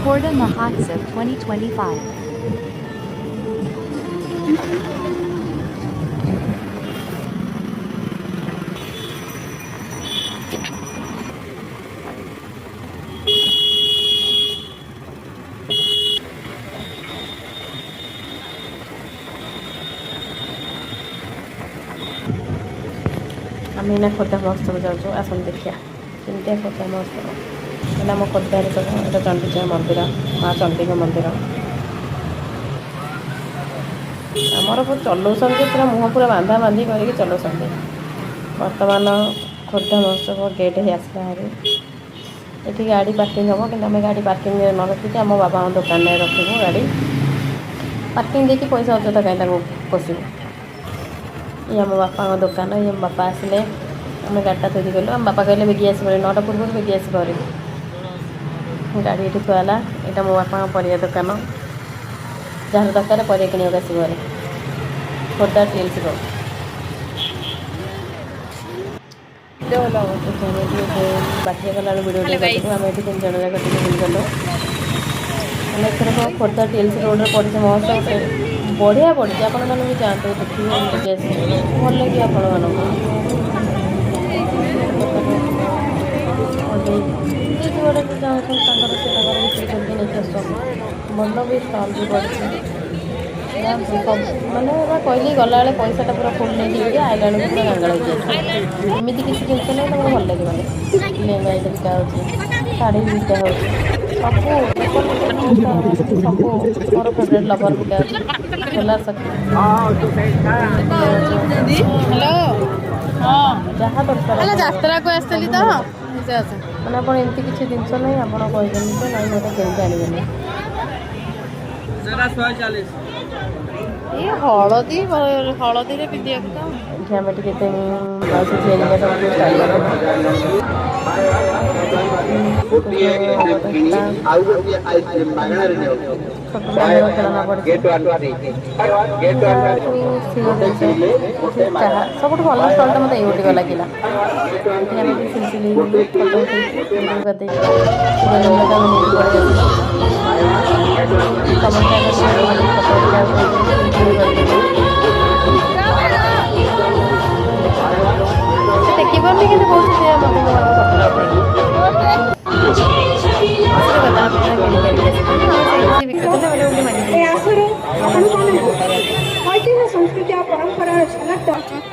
Korda Mahotsav 2025. आम ना खोर्धा महोत्सव जाऊँ आसन देखिया केमती खोर्धा महोत्सव है आम खोर्धार सब यहाँ चंडीचा मंदिर माँ चंडी मंदिर आमर चलाऊँ पूरा मुँह पूरा बांधा बांधी करके चलाऊँ बर्तमान खोर्धा महोत्सव गेट ही आसला हारी ये गाड़ी पार्किंग हम कि आम गाड़ी पार्किंग न रखिक आम बाबा दुकान में रखू गाड़ी पार्किंग देखिए पैसा अजथा कहीं पोसबू ये आम बापा दुकान ये बापा आसिले आम गाड़ीटा थोड़ी गलु आम बापा कहले बेगी आस 9टा पूर्व बेगी आस गाड़ी ये थुआला यहाँ मो बापा परिया दुकान जार दरकार परिया किणक आसवे खोर्धा टीएलसी रोड बाटी गला भिडियो आम ये 3 जन जाक बुलगलु आम एथर खोर्धा टीएलसी रोड पड़े महोत्सव से बढ़िया पड़ी आपण मैंने भी जातु देखिए भल लगे आपण मन भी स्टल भी पड़ी मैंने कहली गला पैसाटा पूरा फुल नहीं आइला पूरा गांगड़ हो एमती किसी जिनस नहीं तुमको भल लगे लेहंगा बिका हो शाढ़ी बिका हो सब मोर फेवरेट लवर बिका हेलो जहाँ दरकार यात्रा को आसली तो मैंने आप एमती किसी जिनस नहीं आप कहते ना मतलब केमी आने ये हलदी हलदी रे पिंदिया ये आम टे ब्लाउज खेलना पड़े सब भल स्टलटा मत ये लगे देखी पारे कि ऐतिह्य संस्कृती परंपरा झलक